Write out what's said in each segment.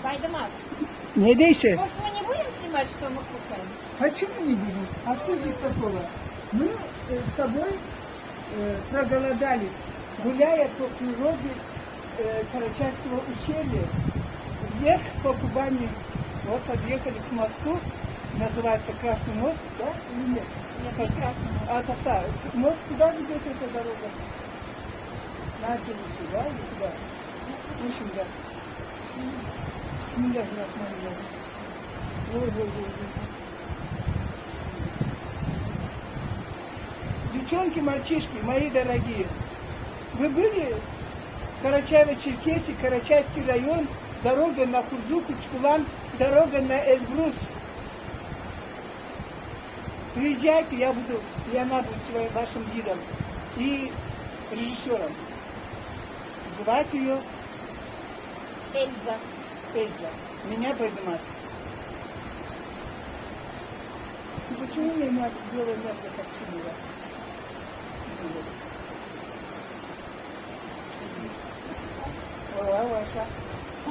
Байдамат, Не дейся. может, мы не будем снимать, что мы кушаем? Почему не будем? А что здесь такого? Мы с собой проголодались, гуляя по природе Карачайского ущелья, вверх по Кубани. Вот подъехали к мосту, называется Красный мост, да? Или нет? Нет, прекрасно. А так, мост куда ведет эта дорога? На сюда или куда? В общем, да. Бисмилляхи рахмани рахим. Ой. Девчонки, мальчишки, мои дорогие, вы были в Карачаево-Черкесии, Карачайский район, дорога на Курзук, Учкулан, дорога на Эльбрус. Приезжайте, я она будет вашим гидом и режиссером. Звать ее Эльза. Эльза. Меня Байдамат. Ну почему мне надо белое мясо как чудо? Ой, Ваша.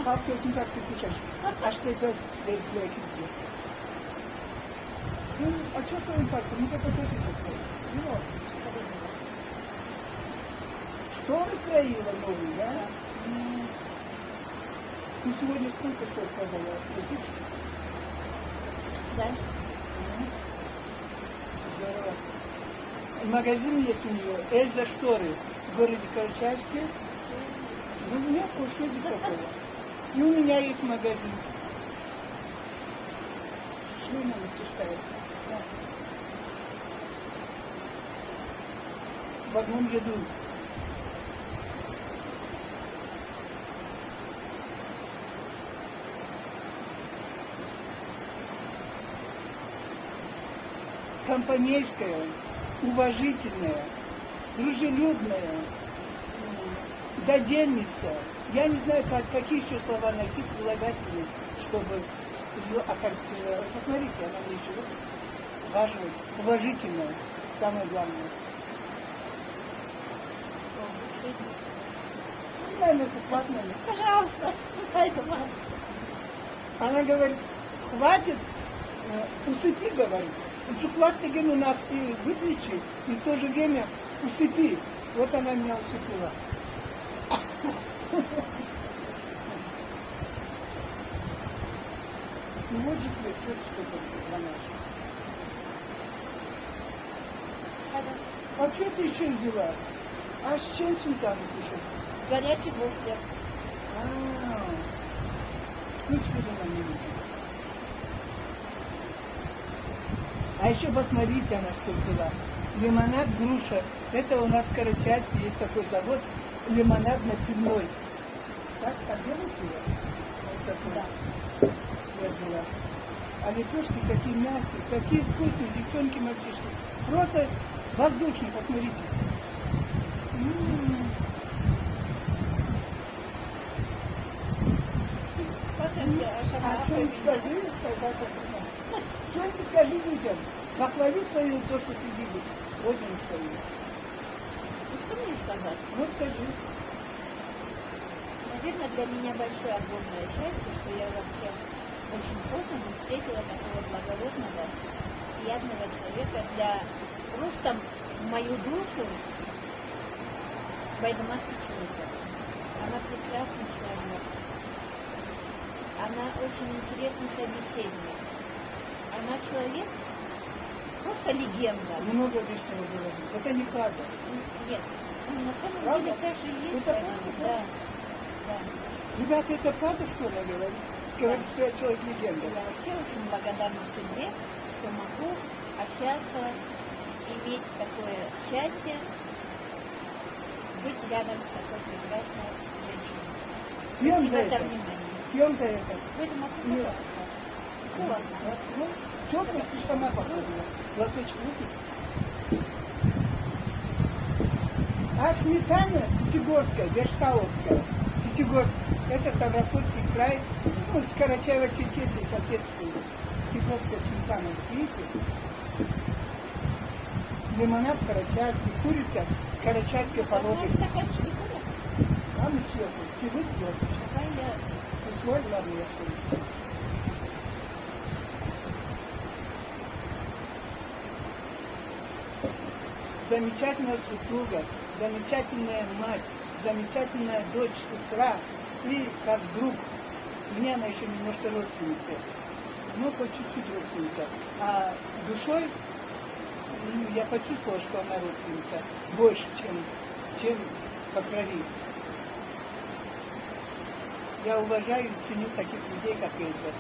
Папка очень как ты кушаешь. А что это для книги? Ну, а что твоим папкой? Ну, как это такое? Ну, шторы краила новые, да? Ты сегодня сколько штор продала? Да. Здорово. Магазин есть у нее, Эльза Шторы, в городе Карачайске. Ну, нет, что здесь такого? И у меня есть магазин. Что надо читать? В одном ряду. Компанейская, уважительная, дружелюбная, додельница. Я не знаю, какие еще слова найти прилагательные, чтобы ее охарактеризовать. Посмотрите, она мне еще важная, уважительная, самое главное. Ну, наверное, это платно. Пожалуйста, Байдамат. Она говорит, хватит, усыпи, говорит. Чуклак у нас и выключи, и в то же время усыпи. Вот она меня усыпила. Ну вот же что-то для нас. А что ты еще взяла? А с чем сметану пишешь? Горячий буфет. Ну теперь она не видит. А еще посмотрите, она что взяла. Лимонад груша. Это у нас в Карачайске есть такой завод, лимонадно-пивной. Так делают его? Вот такой. Да. Я взяла. А лепешки какие мягкие, какие вкусные, девчонки, мальчишки. Просто воздушные, посмотрите. А что-нибудь скажи, что-нибудь скажи людям. Похвали свою то, что ты видишь. Очень свою. Ну что мне сказать? Вот скажи. Наверное, для меня большое огромное счастье, что я вообще очень поздно встретила такого благородного, приятного человека для просто в мою душу Байдамат Пичуйка. Она прекрасный человек. Она очень интересный собеседник. Она человек, просто легенда. Много лишнего говорить. Это не правда. Нет, на самом Правда? деле так же есть. Это Байдамат. правда? Да. Ребята, это правда, что она говорит? Говорит, что я человек легенда. Я вообще очень благодарна судьбе, что могу общаться, иметь такое счастье, быть рядом с такой прекрасной женщиной. Пьем за Спасибо за это. внимание. Пьем за это. Байдамат, Нет. пожалуйста. Холодно. Ну, теплый ты сама походила. Лоточек выпить. А сметана Пятигорская, Верштаутская, Пятигорск, это Ставропольский край, ну, с Карачаево-Черкесией соседствует. Пятигорская сметана, видите? Лимонад карачайский, курица карачайской У породы. нас стаканчики курят? Там еще чего сделать? Давай я Ты свой, ладно, я свой. Замечательная супруга, замечательная мать, замечательная дочь, сестра и как друг. Мне она еще немножко родственница. Ну, хоть чуть-чуть родственница. А душой я почувствовала, что она родственница больше, чем по крови. Я уважаю и ценю таких людей, как Эльза.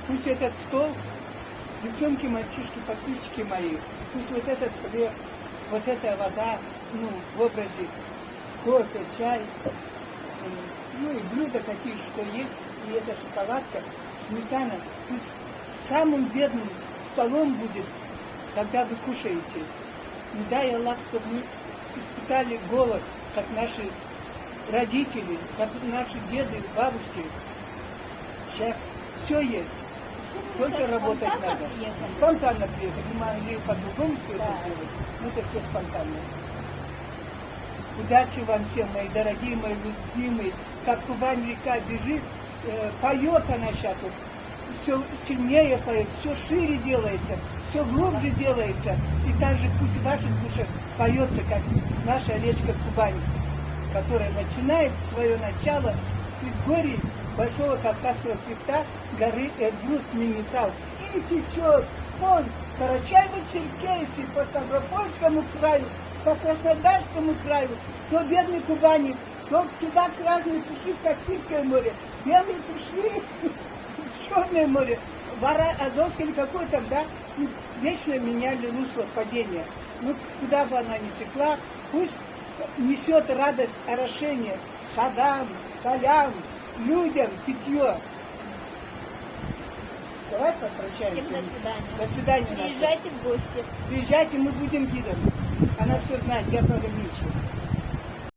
Пусть этот стол, девчонки, мальчишки, подписчики мои, пусть вот этот хлеб, вот эта вода, ну, в образе кофе, чай, ну и блюда такие, что есть, и эта шоколадка, сметана, пусть самым бедным столом будет, когда вы кушаете. Не дай Аллах, чтобы мы испытали голод, как наши родители, как наши деды, бабушки. Сейчас все есть. Только работать надо. Спонтанно приехать. Мы могли по-другому все это делать. Но это все спонтанно. Удачи вам всем, мои дорогие, мои любимые. Как Кубань-река бежит, поет она сейчас. Вот, все сильнее поет, все шире делается, все глубже делается. И также пусть в ваших душах поется, как наша речка Кубань, которая начинает свое начало с предгорий Большого Кавказского хребта горы Эрбюс Мимитал. И течет вон Карачаево-Черкесии, по Ставропольскому краю, по Краснодарскому краю, то бедной Кубани, то туда красные пришли в Каспийское море, белые пришли в Черное море, в Азовское или какое там, да, и вечно меняли русло падения. Ну, куда бы она ни текла, пусть несет радость орошения садам, полям, людям, питье. Давай попрощаемся. всем до свидания. До свидания. Настя. Приезжайте в гости. Приезжайте, мы будем гидом. Она все знает, я много меньше.